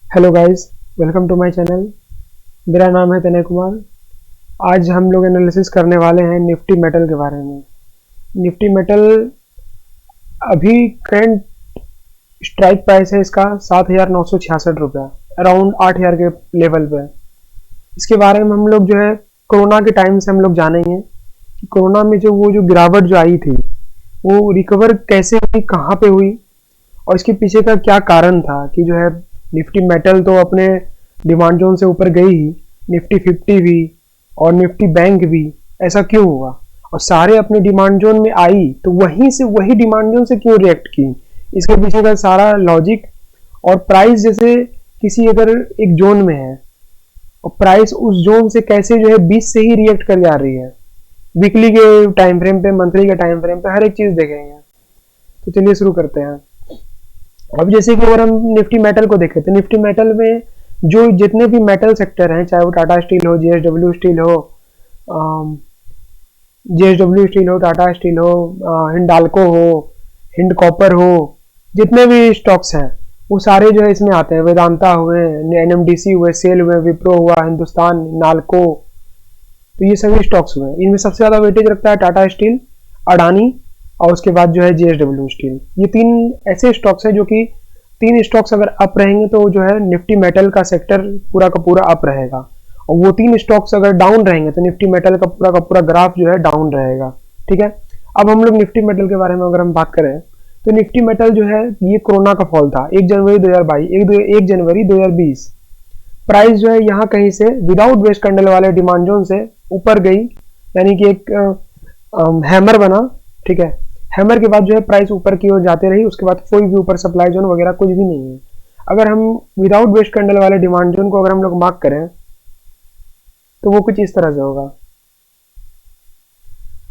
Hello guys, welcome to my channel. मेरा नाम है तनय कुमार। आज हम लोग एनालिसिस करने वाले हैं निफ्टी मेटल के बारे में। निफ्टी मेटल अभी करंट स्ट्राइक प्राइस है इसका 7,966 रुपया, अराउंड 8,000 के लेवल पे। इसके बारे में हम लोग जो है कोरोना के टाइम से हम लोग जानेंगे कि कोरोना में जो गिरावट जो आई थी वो रिकवर कैसे हुई, कहाँ पे हुई और इसके पीछे का क्या कारण था कि जो है निफ्टी मेटल तो अपने डिमांड जोन से ऊपर गई ही, निफ्टी 50 भी और निफ्टी बैंक भी। ऐसा क्यों हुआ और सारे अपने डिमांड जोन में आई तो वहीं से वही डिमांड जोन से क्यों रिएक्ट की, इसके पीछे का सारा लॉजिक। और प्राइस जैसे किसी अगर एक जोन में है और प्राइस उस जोन से कैसे जो है 20 से ही रिएक्ट कर जा रही है, वीकली के टाइम फ्रेम पे, मंथली के टाइम फ्रेम पे, हर एक चीज देखेंगे। तो चलिए शुरू करते हैं। अब जैसे कि अगर हम निफ्टी मेटल को देखें तो निफ्टी मेटल में जो जितने भी मेटल सेक्टर हैं, चाहे वो टाटा स्टील हो, जेएसडब्ल्यू स्टील हो, टाटा स्टील हो, हिंडाल्को हो, हिंड कॉपर हो, जितने भी स्टॉक्स हैं वो सारे जो है इसमें आते हैं। वेदांता हुए, एनएमडीसी हुए, सेल हुए, विप्रो हुआ, हिंदुस्तान, नाल्को, तो ये सभी स्टॉक्स हुए। इनमें सबसे ज्यादा वेटेज रखता है टाटा स्टील, अडानी और उसके बाद जो है जेएसडब्ल्यू स्टील। ये तीन ऐसे स्टॉक्स हैं जो कि तीन स्टॉक्स अगर अप रहेंगे तो जो है निफ्टी मेटल का सेक्टर पूरा का पूरा अप रहेगा, और वो तीन स्टॉक्स अगर डाउन रहेंगे तो निफ्टी मेटल का पूरा ग्राफ जो है डाउन रहेगा। ठीक है। अब हम लोग निफ्टी मेटल के बारे में अगर हम बात करें तो निफ्टी मेटल जो है ये कोरोना का फॉल था। 1 जनवरी 2022, 1 जनवरी 2020 प्राइस जो है यहाँ कहीं से विदाउट बेस कैंडल वाले डिमांड जोन से ऊपर गई, यानी कि एक हैमर बना। ठीक है। हैमर के बाद जो है प्राइस ऊपर की ओर जाते रही, उसके बाद कोई भी ऊपर सप्लाई जोन वगैरह कुछ भी नहीं है। अगर हम विदाउट बेस कैंडल वाले डिमांड जोन को अगर हम लोग मार्क करें तो वो कुछ इस तरह से होगा।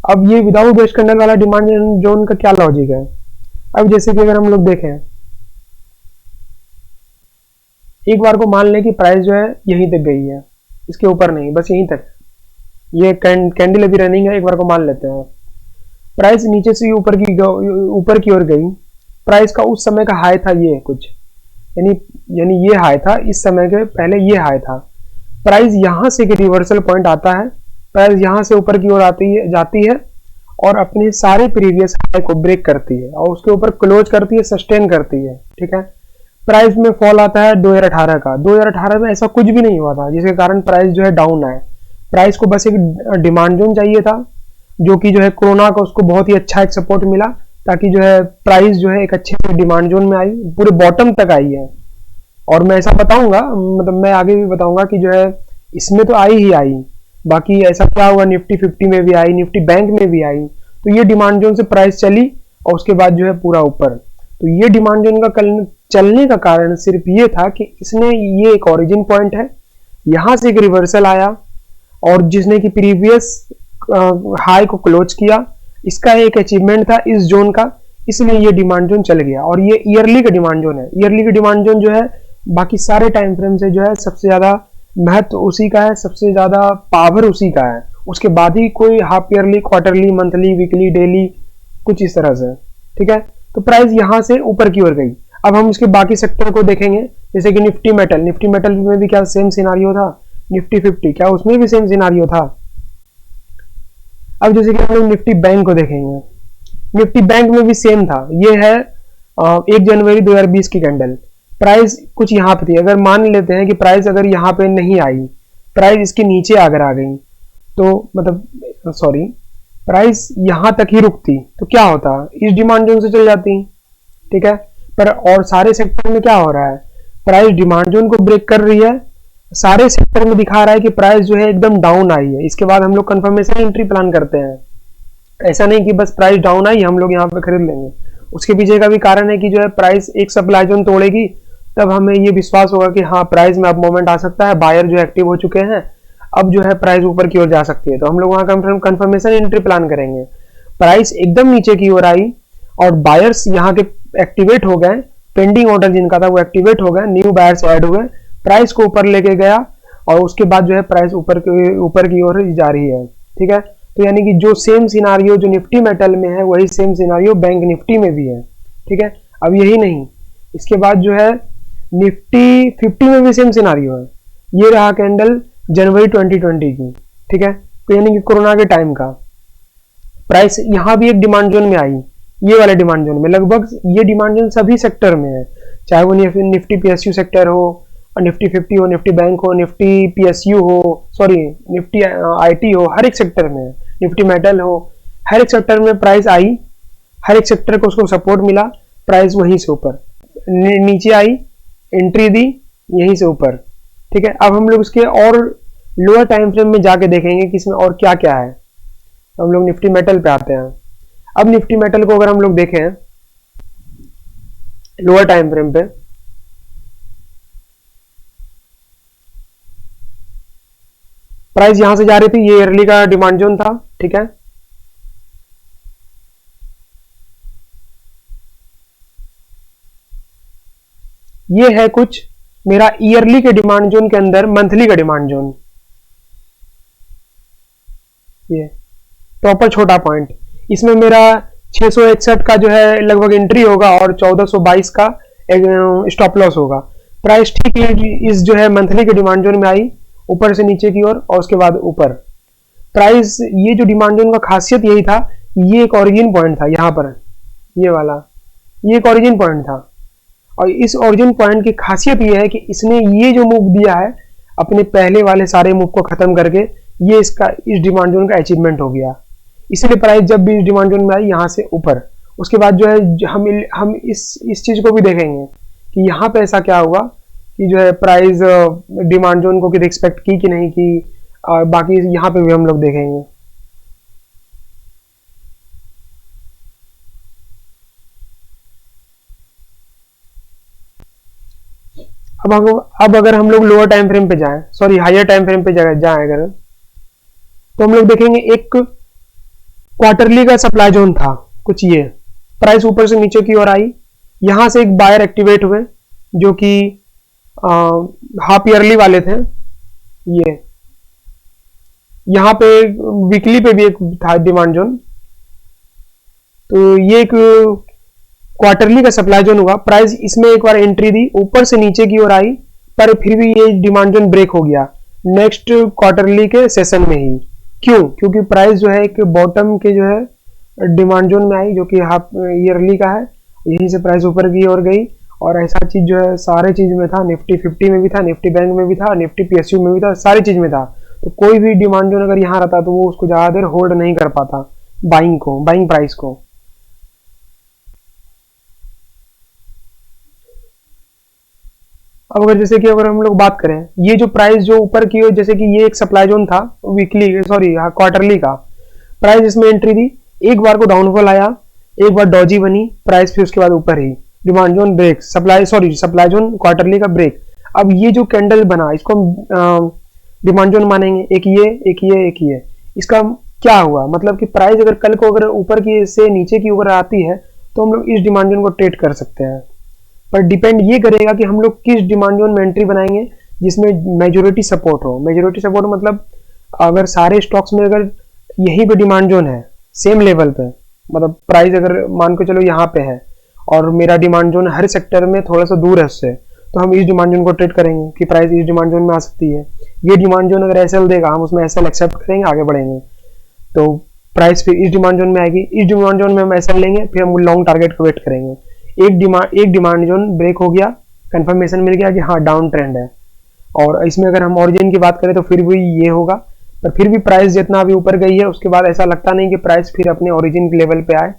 अब ये विदाउट बेस कैंडल वाला डिमांड जोन का क्या लॉजिक है। अब जैसे कि अगर हम लोग देखें, एक बार को मान लें कि प्राइस जो है यहीं तक गई है, इसके ऊपर नहीं, बस यहीं तक। ये कैंडल अभी रनिंग है, एक बार को मान लेते हैं। प्राइस नीचे से ऊपर की ओर गई। प्राइस का उस समय का हाई था ये कुछ, यानी ये हाई था, इस समय के पहले ये हाई था। प्राइस यहां से रिवर्सल पॉइंट आता है, प्राइस यहां से ऊपर की ओर जाती है और अपने सारे प्रीवियस हाई को ब्रेक करती है और उसके ऊपर क्लोज करती है, सस्टेन करती है। ठीक है। प्राइस में फॉल आता है 2018 का। 2018 में ऐसा कुछ भी नहीं हुआ था जिसके कारण प्राइस जो है डाउन आए। प्राइस को बस एक डिमांड जोन चाहिए था जो कि जो है कोरोना का उसको बहुत ही अच्छा एक सपोर्ट मिला, ताकि जो है प्राइस जो है एक अच्छे डिमांड जोन में आई, पूरे बॉटम तक आई है। और मैं ऐसा बताऊंगा, मतलब मैं आगे भी बताऊंगा कि जो है इसमें तो आई ही आई, बाकी ऐसा क्या हुआ, निफ्टी 50 में भी आई, निफ्टी बैंक में भी आई। तो ये डिमांड जोन से प्राइस चली और उसके बाद जो है पूरा ऊपर। तो ये डिमांड जोन का चलने का कारण सिर्फ ये था कि इसने, ये एक ओरिजिन पॉइंट है, यहां से एक रिवर्सल आया और जिसने कि प्रीवियस हाई को क्लोज किया। इसका एक अचीवमेंट था इस जोन का, इसलिए ये डिमांड जोन चल गया। और ये ईयरली का डिमांड जोन है। ईयरली का डिमांड जोन जो है बाकी सारे टाइम फ्रेम से जो है सबसे ज्यादा महत्व उसी का है, सबसे ज्यादा पावर उसी का है। उसके बाद ही कोई half yearly, quarterly, monthly, weekly, daily, कुछ इस तरह से। ठीक है। तो प्राइस यहां से ऊपर की ओर गई। अब हम इसके बाकी सेक्टर को देखेंगे, जैसे कि निफ्टी मेटल में भी क्या सेम सिनारियो था, निफ्टी 50 क्या उसमें भी सेम सिनारियो था। अब जैसे कि हम लोग निफ्टी बैंक को देखेंगे, निफ्टी बैंक में भी सेम था। ये है 1 जनवरी 2020 की कैंडल। प्राइस कुछ यहाँ पे थी। अगर मान लेते हैं कि प्राइस अगर यहाँ पे नहीं आई, प्राइस इसके नीचे अगर आ गई तो मतलब सॉरी, प्राइस यहाँ तक ही रुकती तो क्या होता, इस डिमांड जोन से चल जाती। ठीक है। पर और सारे सेक्टर में क्या हो रहा है, प्राइस डिमांड जोन को ब्रेक कर रही है, सारे सेक्टर में दिखा रहा है कि प्राइस जो है एकदम डाउन आई है। इसके बाद हम लोग कंफर्मेशन एंट्री प्लान करते हैं। ऐसा नहीं कि बस प्राइस डाउन आई हम लोग यहाँ पे खरीद लेंगे। उसके पीछे का भी कारण है कि जो है प्राइस एक सप्लाई जोन तोड़ेगी, तब हमें ये विश्वास होगा कि हाँ प्राइस में अब मोमेंट आ सकता है, बायर जो एक्टिव हो चुके हैं, अब जो है प्राइस ऊपर की ओर जा सकती है। तो हम लोग वहां कंफर्मेशन एंट्री प्लान करेंगे। प्राइस एकदम नीचे की ओर आई और बायर्स यहाँ के एक्टिवेट हो गए, पेंडिंग ऑर्डर जिनका था वो एक्टिवेट हो गए, न्यू बायर्स ऐड हुए, प्राइस को ऊपर लेके गया और उसके बाद जो है प्राइस ऊपर की ओर जा रही है। ठीक है। तो यानी कि जो सेम सिनारियो जो निफ्टी मेटल में है वही सेम सिनारियो बैंक निफ्टी में भी है। ठीक है। अब यही नहीं, इसके बाद जो है निफ्टी 50 में भी सेम सिनारियो है। ये रहा कैंडल जनवरी 2020 की, ठीक है, तो यानी कि कोरोना के टाइम का। प्राइस यहाँ भी एक डिमांड जोन में आई, ये वाले डिमांड जोन में। लगभग ये डिमांड जोन सभी सेक्टर में है, चाहे वो निफ्टी पीएसयू सेक्टर हो, निफ्टी 50 हो, निफ्टी बैंक हो, निफ्टी पीएसयू हो, सॉरी निफ्टी आईटी हो, हर एक सेक्टर में है, निफ्टी मेटल हो, हर एक सेक्टर में प्राइस आई, हर एक सेक्टर को उसको सपोर्ट मिला, प्राइस वहीं से ऊपर नीचे आई, एंट्री दी यहीं से ऊपर, ठीक है। अब हम लोग इसके और लोअर टाइम फ्रेम में जाके देखेंगे कि इसमें और क्या क्या है। हम लोग निफ्टी मेटल पे आते हैं। अब निफ्टी मेटल को अगर हम लोग देखें लोअर टाइम फ्रेम पे, प्राइस यहां से जा रही थी, ये ईयरली का डिमांड जोन था, ठीक है। ये है कुछ मेरा ईयरली के डिमांड जोन के अंदर मंथली का डिमांड जोन, ये प्रॉपर छोटा पॉइंट। इसमें मेरा 661 का जो है लगभग एंट्री होगा और 1422 का स्टॉप लॉस होगा। प्राइस ठीक इस जो है मंथली के डिमांड जोन में आई, ऊपर से नीचे की ओर, और उसके बाद ऊपर। प्राइस ये जो डिमांड जोन का खासियत यही था, ये एक ओरिजिन पॉइंट था यहाँ पर, ये वाला, ये एक ओरिजिन पॉइंट था। और इस ओरिजिन पॉइंट की खासियत ये है कि इसने ये जो मूव दिया है अपने पहले वाले सारे मूव को खत्म करके, ये इसका इस डिमांड जोन का अचीवमेंट हो गया। इसलिए प्राइस जब भी इस डिमांड जोन में आई यहाँ से ऊपर, उसके बाद जो है हम इस चीज को भी देखेंगे कि यहाँ पे ऐसा क्या हुआ कि जो है प्राइस डिमांड जोन को रिस्पेक्ट की कि नहीं की, और बाकी यहाँ पे भी हम लोग देखेंगे। अब अगर हम लोग लोअर टाइम फ्रेम पे जाएं, सॉरी हायर टाइम फ्रेम पे जाएं अगर, तो हम लोग देखेंगे एक क्वार्टरली का सप्लाई जोन था कुछ, ये प्राइस ऊपर से नीचे की ओर आई, यहां से एक बायर एक्टिवेट हुए जो कि हाफ ईयरली वाले थे। ये यहां पे वीकली पे भी एक था डिमांड जोन, तो ये एक क्वार्टरली का सप्लाई जोन हुआ। प्राइस इसमें एक बार एंट्री दी, ऊपर से नीचे की ओर आई, पर फिर भी ये डिमांड जोन ब्रेक हो गया नेक्स्ट क्वार्टरली के सेशन में ही। क्यों? क्योंकि प्राइस जो है एक बॉटम के जो है डिमांड जोन में आई, जो कि हाफ ईयरली का है, यहीं से प्राइस ऊपर की ओर गई। और ऐसा चीज जो है सारे चीज में था, निफ्टी 50 में भी था, निफ्टी बैंक में भी था, निफ्टी पीएसयू में भी था, सारी चीज में था। तो कोई भी डिमांड जोन अगर यहाँ रहता तो वो उसको ज्यादा देर होल्ड नहीं कर पाता बाइंग प्राइस को। अब अगर जैसे कि अगर हम लोग बात करें, ये जो प्राइस जो ऊपर की हो, जैसे कि ये एक सप्लाई जोन था वीकली, सॉरी क्वार्टरली का, प्राइस इसमें एंट्री दी, एक बार को डाउनफॉल आया, एक बार डॉजी बनी प्राइस, फिर उसके बाद ऊपर ही demand zone break, supply zone quarterly का ब्रेक। अब ये जो कैंडल बना इसको हम डिमांड जोन मानेंगे, एक ये एक ये एक ये। इसका क्या हुआ मतलब कि प्राइस अगर कल को अगर ऊपर की से नीचे की ऊपर आती है तो हम लोग इस डिमांड जोन को ट्रेड कर सकते हैं। पर डिपेंड ये करेगा कि हम लोग किस डिमांड जोन में एंट्री बनाएंगे जिसमें मेजोरिटी सपोर्ट हो। मेजोरिटी सपोर्ट मतलब अगर सारे स्टॉक्स में अगर यहीं पे डिमांड जोन है सेम लेवल पे, मतलब प्राइस अगर मान के चलो यहाँ पे है और मेरा डिमांड जोन हर सेक्टर में थोड़ा सा दूर है उससे, तो हम इस डिमांड जोन को ट्रेड करेंगे कि प्राइस इस डिमांड जोन में आ सकती है। ये डिमांड जोन अगर एसएल देगा हम उसमें एसएल एक्सेप्ट करेंगे, आगे बढ़ेंगे, तो प्राइस फिर इस डिमांड जोन में आएगी, इस डिमांड जोन में हम एसएल लेंगे, फिर हम लॉन्ग टारगेट को वेट करेंगे। एक डिमांड जोन ब्रेक हो गया, कंफर्मेशन मिल गया कि हाँ डाउन ट्रेंड है। और इसमें अगर हम ओरिजिन की बात करें तो फिर भी ये होगा, पर फिर भी प्राइस जितना अभी ऊपर गई है उसके बाद ऐसा लगता नहीं कि प्राइस फिर अपने ओरिजिन के लेवल पे आए।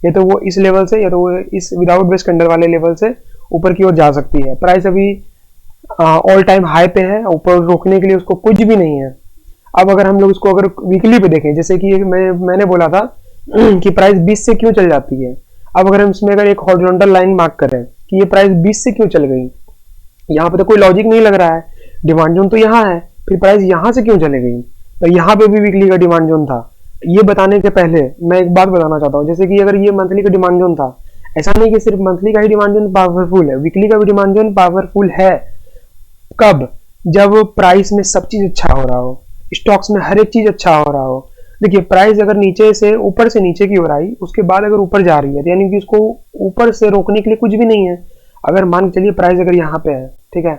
या तो वो इस लेवल से या तो वो इस विदाउट बेस कैंडल वाले लेवल से ऊपर की ओर जा सकती है। प्राइस अभी ऑल टाइम हाई पे है, ऊपर रोकने के लिए उसको कुछ भी नहीं है। अब अगर हम लोग इसको अगर वीकली पे देखें, जैसे कि मैंने बोला था कि प्राइस 20 से क्यों चल जाती है। अब अगर हम इसमें अगर एक हॉरिजॉन्टल लाइन मार्क करें कि ये प्राइस 20 से क्यों चल गई, यहाँ पे तो कोई लॉजिक नहीं लग रहा है, डिमांड जोन तो यहाँ है, फिर प्राइस यहाँ से क्यों चले गई। तो यहाँ पे भी वीकली का डिमांड जोन था। ये बताने के पहले मैं एक बात बताना चाहता हूँ, जैसे कि अगर ये मंथली का डिमांड जोन था, ऐसा नहीं कि सिर्फ मंथली का ही डिमांड जोन पावरफुल है, वीकली का भी डिमांड जोन पावरफुल है। कब? जब प्राइस में सब चीज अच्छा हो रहा हो, स्टॉक्स में हर एक चीज अच्छा हो रहा हो। देखिए प्राइस अगर नीचे से ऊपर से नीचे की ओर आई, उसके बाद अगर ऊपर जा रही है तो यानी कि इसको ऊपर से रोकने के लिए कुछ भी नहीं है। अगर मान के चलिए प्राइस अगर यहाँ पे है, ठीक है,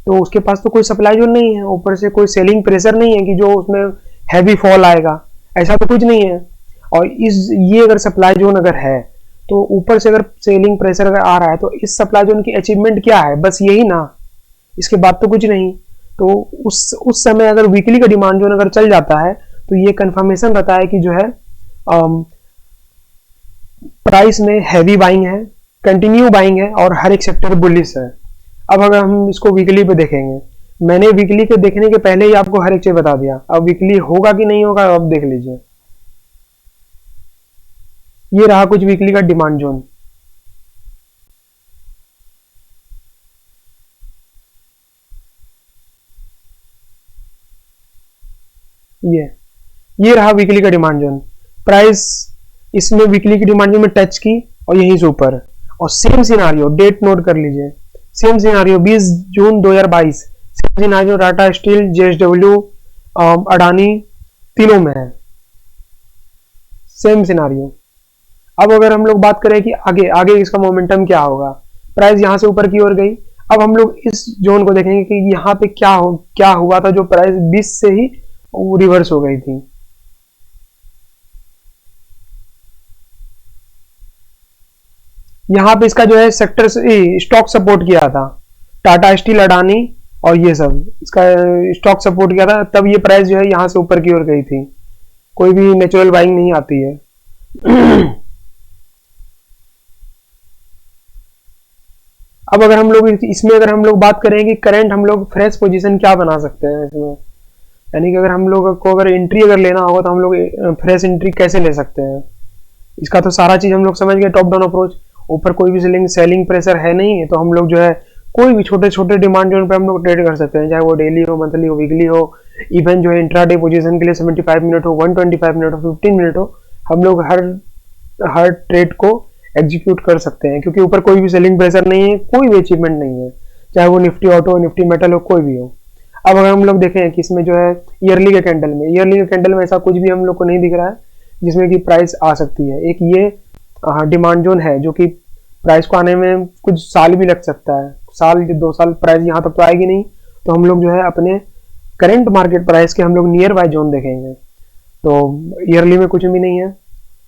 तो उसके पास तो कोई सप्लाई जोन नहीं है, ऊपर से कोई सेलिंग प्रेशर नहीं है कि जो उसमें हैवी फॉल आएगा, ऐसा तो कुछ नहीं है। और ये अगर सप्लाई जोन अगर है तो ऊपर से अगर सेलिंग प्रेशर अगर आ रहा है तो इस सप्लाई जोन की अचीवमेंट क्या है, बस यही ना, इसके बाद तो कुछ नहीं। तो उस समय अगर वीकली का डिमांड जोन अगर चल जाता है तो ये कंफर्मेशन रहता है कि जो है प्राइस में हैवी बाइंग है, कंटिन्यू बाइंग है और हर एक सेक्टर बुलिश है। अब अगर हम इसको वीकली पे देखेंगे, मैंने वीकली के देखने के पहले ही आपको हर एक चीज बता दिया, अब वीकली होगा कि नहीं होगा अब देख लीजिए। ये रहा कुछ वीकली का डिमांड जोन। ये रहा वीकली का डिमांड जोन। प्राइस इसमें वीकली की डिमांड जोन में टच की और यहीं से ऊपर, और सेम सिनारियो, डेट नोट कर लीजिए, सेम सिनारियो 20 जून 2022, same scenario Tata steel, JSW, Adani, तीनों में है सेम सिनारियो। अब अगर हम लोग बात करें कि आगे आगे इसका मोमेंटम क्या होगा, प्राइस यहां से ऊपर की ओर गई, अब हम लोग इस जोन को देखेंगे कि यहाँ पे क्या हुआ था, जो प्राइस 20 से ही रिवर्स हो गई थी। यहाँ पे इसका जो है सेक्टर स्टॉक सपोर्ट किया था, टाटा स्टील, अडानी और ये सब इसका स्टॉक सपोर्ट किया था, तब ये प्राइस जो है यहाँ से ऊपर की ओर गई थी। कोई भी नेचुरल बाइंग नहीं आती है। अब अगर हम लोग इसमें अगर हम लोग बात करें कि करंट हम लोग फ्रेश पोजीशन क्या बना सकते हैं इसमें, यानी कि अगर हम लोग को अगर एंट्री अगर लेना होगा तो हम लोग फ्रेश एंट्री कैसे ले सकते हैं, इसका तो सारा चीज हम लोग समझ गए। टॉप डाउन अप्रोच, ऊपर कोई भी सेलिंग प्रेशर है नहीं, तो हम लोग जो है कोई भी छोटे छोटे डिमांड जोन पे हम लोग ट्रेड कर सकते हैं, चाहे वो डेली हो, मंथली हो, वीकली हो, इवन जो है इंट्राडे पोजीशन के लिए 75 मिनट हो, 125 मिनट हो, 15 मिनट हो, हम लोग हर ट्रेड को एग्जीक्यूट कर सकते हैं, क्योंकि ऊपर कोई भी सेलिंग प्रेशर नहीं है, कोई भी अचीवमेंट नहीं है, चाहे वो निफ्टी ऑटो, निफ्टी मेटल हो, कोई भी हो। अब अगर हम लोग देखें कि इसमें जो है ईयरली के कैंडल में ऐसा कुछ भी हम लोग को नहीं दिख रहा है जिसमें कि प्राइस आ सकती है। एक ये डिमांड जोन है जो कि प्राइस को आने में कुछ साल भी लग सकता है, साल 2 साल प्राइस यहाँ तक तो आएगी नहीं, तो हम लोग जो है अपने करंट मार्केट प्राइस के हम लोग नियर बाय जोन देखेंगे। तो ईयरली में कुछ भी नहीं है।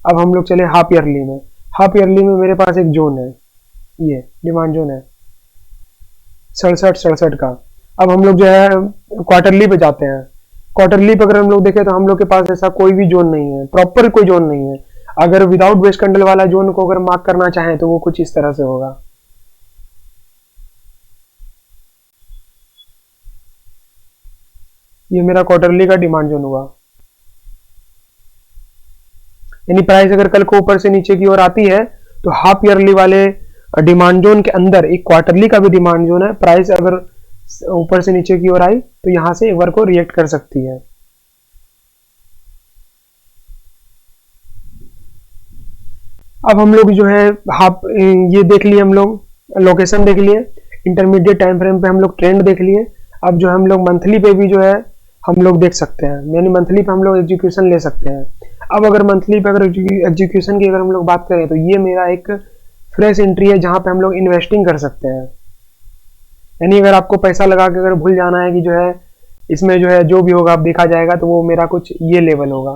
अब हम लोग चले हाफ ईयरली में। हाफ ईयरली में मेरे पास एक जोन है, ये डिमांड जोन है 67 का। अब हम लोग जो है क्वार्टरली पे जाते हैं। क्वार्टरली पे अगर हम लोग देखें तो हम लोग के पास ऐसा कोई भी जोन नहीं है, प्रॉपर कोई जोन नहीं है। अगर विदाउट बेस कैंडल वाला जोन को अगर मार्क करना चाहें तो वो कुछ इस तरह से होगा। ये मेरा क्वार्टरली का डिमांड जोन हुआ, यानी प्राइस अगर कल को ऊपर से नीचे की ओर आती है तो हाफ ईयरली वाले डिमांड जोन के अंदर एक क्वार्टरली का भी डिमांड जोन है, प्राइस अगर ऊपर से नीचे की ओर आई तो यहां से एक बार को रिएक्ट कर सकती है। अब हम लोग जो है हाफ ये देख लिए, हम लोग लोकेशन देख लिए, इंटरमीडिएट टाइम फ्रेम पे हम लोग ट्रेंड देख लिए। अब जो हम लोग मंथली पे भी जो है हम लोग देख सकते हैं, यानी मंथली पे हम लोग एग्जीक्यूशन ले सकते हैं। अब अगर मंथली पे अगर एग्जीक्यूशन की अगर हम लोग बात करें तो ये मेरा एक फ्रेश एंट्री है जहां पे हम लोग इन्वेस्टिंग कर सकते हैं। यानी अगर आपको पैसा लगा के अगर भूल जाना है कि जो है इसमें जो है जो भी होगा आप देखा जाएगा, तो वो मेरा कुछ ये लेवल होगा।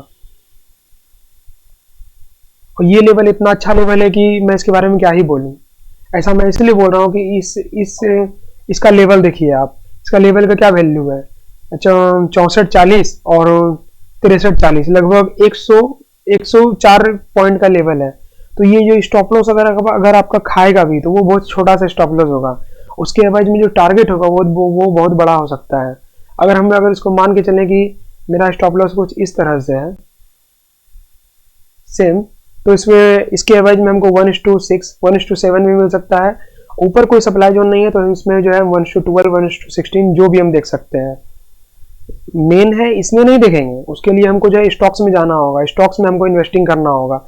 और ये लेवल इतना अच्छा लेवल है कि मैं इसके बारे में क्या ही बोलूं। ऐसा मैं इसलिए बोल रहा हूँ कि इसका लेवल देखिए आप, इसका लेवल का क्या वैल्यू है, 64.40 और 63.40, लगभग 104 पॉइंट का लेवल है। तो ये जो स्टॉप लॉस अगर आपका खाएगा भी तो वो बहुत छोटा सा स्टॉप लॉस होगा, उसके एवज में जो टारगेट होगा वो बहुत बड़ा हो सकता है। अगर इसको मान के चलें कि मेरा स्टॉप लॉस कुछ इस तरह से है सेम, तो इसके एवज में हमको 1:6, 1:7 भी मिल सकता है। ऊपर कोई सप्लाई जोन नहीं है तो इसमें जो है 1:12, 1:16 जो भी हम देख सकते हैं। मेन है इसमें नहीं देखेंगे, उसके लिए हमको जो है स्टॉक्स में जाना होगा, स्टॉक्स में हमको इन्वेस्टिंग करना होगा।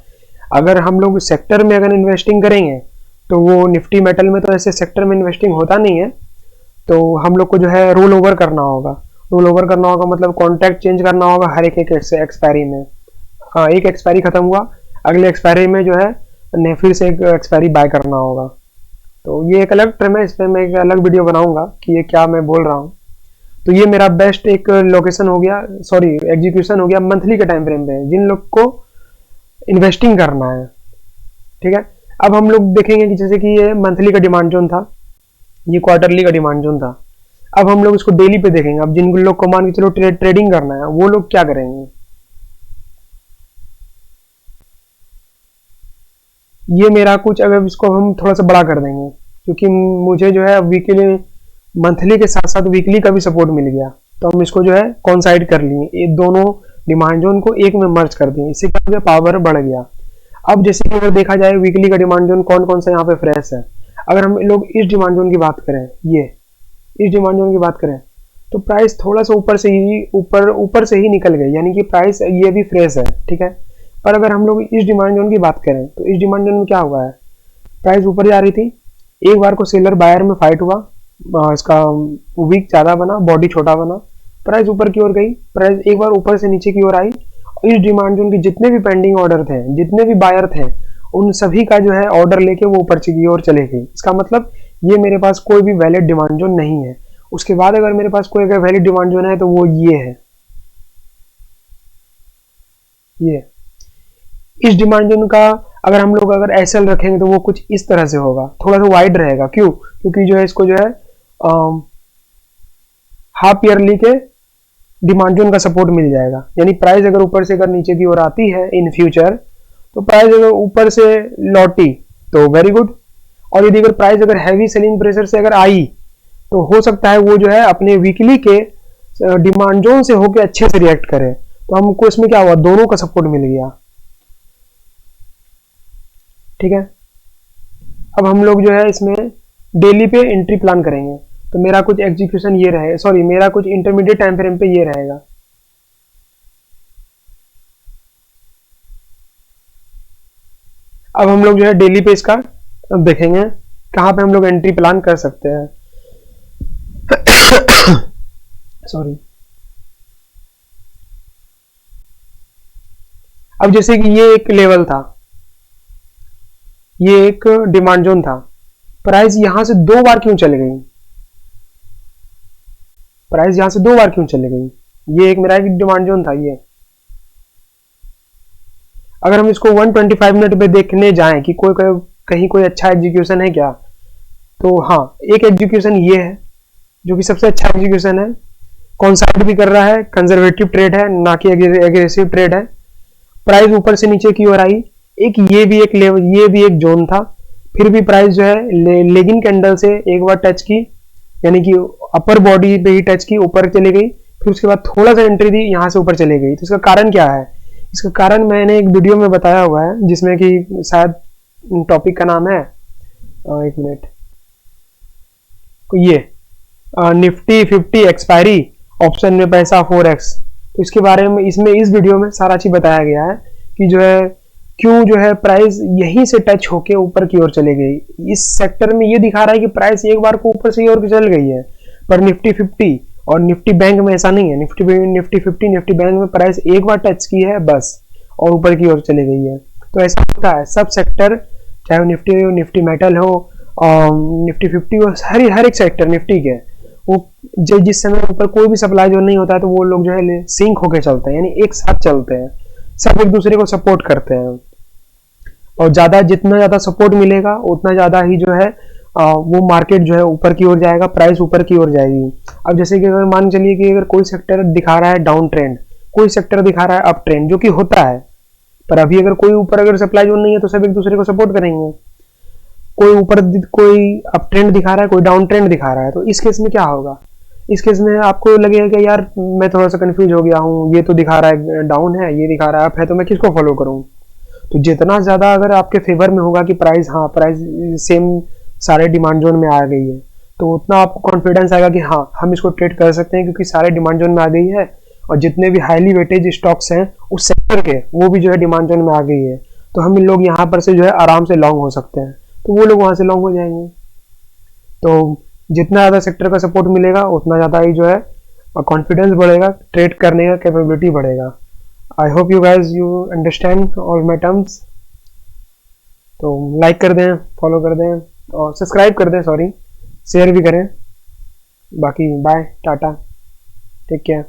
अगर हम लोग सेक्टर में अगर इन्वेस्टिंग करेंगे तो वो निफ्टी मेटल में तो ऐसे सेक्टर में इन्वेस्टिंग होता नहीं है, तो हम लोग को जो है रोल ओवर करना होगा। रोल ओवर करना होगा मतलब कॉन्ट्रैक्ट चेंज करना होगा हर एक एक्सपायरी में। हाँ, एक एक्सपायरी खत्म हुआ, अगले एक्सपायरी में जो है फिर से एक एक्सपायरी बाय करना होगा। तो ये एक अलग टर्म है, इस पर मैं एक अलग वीडियो बनाऊंगा कि ये क्या मैं बोल रहा हूँ। तो ये मेरा बेस्ट एक लोकेशन हो गया, सॉरी एग्जीक्यूशन हो गया मंथली के टाइम फ्रेम पे जिन लोग को इन्वेस्टिंग करना है। ठीक है, अब हम लोग देखेंगे कि जैसे कि ये मंथली का डिमांड जोन था, ये क्वार्टरली का डिमांड जोन था। अब हम लोग इसको डेली पे देखेंगे। अब जिन लोग को मान के चलो ट्रेडिंग करना है वो लोग क्या करेंगे, ये मेरा कुछ, अगर इसको हम थोड़ा सा बड़ा कर देंगे क्योंकि मुझे जो है वीकली मंथली के साथ साथ वीकली का भी सपोर्ट मिल गया, तो हम इसको जो है कॉन्साइड कर लिए, ये दोनों डिमांड जोन को एक में मर्ज कर दिए, इससे क्या हो गया, पावर बढ़ गया। अब जैसे कि अगर देखा जाए वीकली का डिमांड जोन कौन कौन सा यहाँ पे फ्रेश है, अगर हम लोग इस डिमांड जोन की बात करें, ये इस डिमांड जोन की बात करें तो प्राइस थोड़ा सा ऊपर से ही निकल गई, यानी कि प्राइस ये भी फ्रेश है। ठीक है, पर अगर हम लोग इस डिमांड जोन की बात करें तो इस डिमांड जोन में क्या हुआ है, प्राइस ऊपर जा रही थी, एक बार को सेलर बायर में फाइट हुआ, इसका वीक ज्यादा बना, बॉडी छोटा बना, प्राइस ऊपर की ओर गई, प्राइस एक बार ऊपर से नीचे की ओर आई। इस डिमांड जोन के जितने भी पेंडिंग ऑर्डर थे, जितने भी बायर थे, उन सभी का जो है ऑर्डर लेके वो ऊपर की ओर चले गई। इसका मतलब ये मेरे पास कोई भी वैलिड डिमांड जोन नहीं है। उसके बाद अगर मेरे पास कोई अगर वैलिड डिमांड जोन है तो वो ये है, ये इस डिमांड जोन का अगर हम लोग अगर एसएल रखेंगे तो वो कुछ इस तरह से होगा, थोड़ा सा वाइड रहेगा। क्यों? क्योंकि जो है इसको जो है हाफ ईयरली के डिमांड जोन का सपोर्ट मिल जाएगा, यानी प्राइस अगर ऊपर से अगर नीचे की ओर आती है इन फ्यूचर, तो प्राइस अगर ऊपर से लौटी तो वेरी गुड, और यदि अगर प्राइस अगर हैवी सेलिंग प्रेशर से अगर आई तो हो सकता है वो जो है अपने वीकली के डिमांड जोन से होकर अच्छे से रिएक्ट करे। तो हमको इसमें क्या हुआ, दोनों का सपोर्ट मिल गया। ठीक है, अब हम लोग जो है इसमें डेली पे एंट्री प्लान करेंगे, तो मेरा कुछ एग्जीक्यूशन ये रहेगा, सॉरी मेरा कुछ इंटरमीडिएट टाइम फ्रेम पे ये रहेगा। अब हम लोग जो है डेली पे इसका देखेंगे कहां पे हम लोग एंट्री प्लान कर सकते हैं। सॉरी, अब जैसे कि ये एक लेवल था, ये एक डिमांड जोन था, प्राइस यहां से दो बार क्यों चली गई, प्राइस यहां से दो बार क्यों चली गई, ये एक मेरा एक डिमांड जोन था। ये अगर हम इसको 125 मिनट पे देखने जाएं कि कहीं कोई अच्छा एग्जीक्यूशन है क्या, तो हाँ एक एग्जीक्यूशन ये है जो कि सबसे अच्छा एग्जीक्यूशन है, कॉन्साइड भी कर रहा है, कंजर्वेटिव ट्रेड है ना कि एग्रेसिव ट्रेड है। प्राइस ऊपर से नीचे की ओर आई, एक ये भी एक लेवल, ये भी एक जोन था, फिर भी प्राइस जो है लेगिंग कैंडल से एक बार टच की, यानी कि अपर बॉडी पे ही टच की, ऊपर चली गई, फिर उसके बाद थोड़ा सा एंट्री दी, यहां से ऊपर चली गई। तो इसका कारण क्या है, इसका कारण मैंने एक वीडियो में बताया हुआ है जिसमें कि शायद टॉपिक का नाम है, एक मिनट, ये निफ्टी 50 एक्सपायरी ऑप्शन में पैसा 4x, तो इसके बारे में इसमें इस वीडियो में सारा चीज बताया गया है कि जो है क्यों जो है प्राइस यहीं से टच होके ऊपर की ओर चली गई। इस सेक्टर में ये दिखा रहा है कि प्राइस एक बार को ऊपर से और चल गई है, पर निफ्टी 50 और निफ्टी बैंक में ऐसा नहीं है। निफ्टी 50 निफ्टी बैंक में प्राइस एक बार टच की है बस और ऊपर की ओर चली गई है। तो ऐसा होता है सब सेक्टर, चाहे वो निफ्टी हो, निफ्टी मेटल हो, निफ्टी 50 हो, हर एक सेक्टर निफ्टी के, वो जिस समय ऊपर कोई भी सप्लाई जो नहीं होता है तो वो लोग जो है सिंक होके चलते हैं, यानी एक साथ चलते हैं, सब एक दूसरे को सपोर्ट करते हैं, और जितना ज्यादा सपोर्ट मिलेगा उतना ज्यादा ही जो है वो मार्केट जो है ऊपर की ओर जाएगा, प्राइस ऊपर की ओर जाएगी। अब जैसे कि अगर मान चलिए कि अगर कोई सेक्टर दिखा रहा है डाउन ट्रेंड, कोई सेक्टर दिखा रहा है अप ट्रेंड, जो कि होता है, पर अभी अगर कोई ऊपर अगर सप्लाई जोन नहीं है तो सब एक दूसरे को सपोर्ट करेंगे। कोई ऊपर कोई अप ट्रेंड दिखा रहा है, कोई डाउन ट्रेंड दिखा रहा है, तो इस केस में क्या होगा, इस केस में आपको लगेगा कि यार मैं थोड़ा सा कंफ्यूज हो गया हूँ, ये तो दिखा रहा है डाउन है, ये दिखा रहा है अप है, तो मैं किसको फॉलो करूँ। तो जितना ज्यादा अगर आपके फेवर में होगा कि प्राइस, हाँ प्राइस सेम सारे डिमांड जोन में आ गई है, तो उतना आपको कॉन्फिडेंस आएगा कि हाँ हम इसको ट्रेड कर सकते हैं क्योंकि सारे डिमांड जोन में आ गई है, और जितने भी हाईली वेटेज स्टॉक्स हैं उस सेक्टर के वो भी जो है डिमांड जोन में आ गई है, तो हम लोग यहाँ पर से जो है आराम से लॉन्ग हो सकते हैं, तो वो लोग वहां से लॉन्ग हो जाएंगे। तो जितना ज्यादा सेक्टर का सपोर्ट मिलेगा उतना ज्यादा ही जो है कॉन्फिडेंस बढ़ेगा, ट्रेड करने का कैपेबिलिटी बढ़ेगा। I hope you guys you understand all my terms. तो लाइक कर दें, फॉलो कर दें, और सब्सक्राइब कर दें, सॉरी शेयर भी करें। बाकी बाय टाटा, टेक केयर।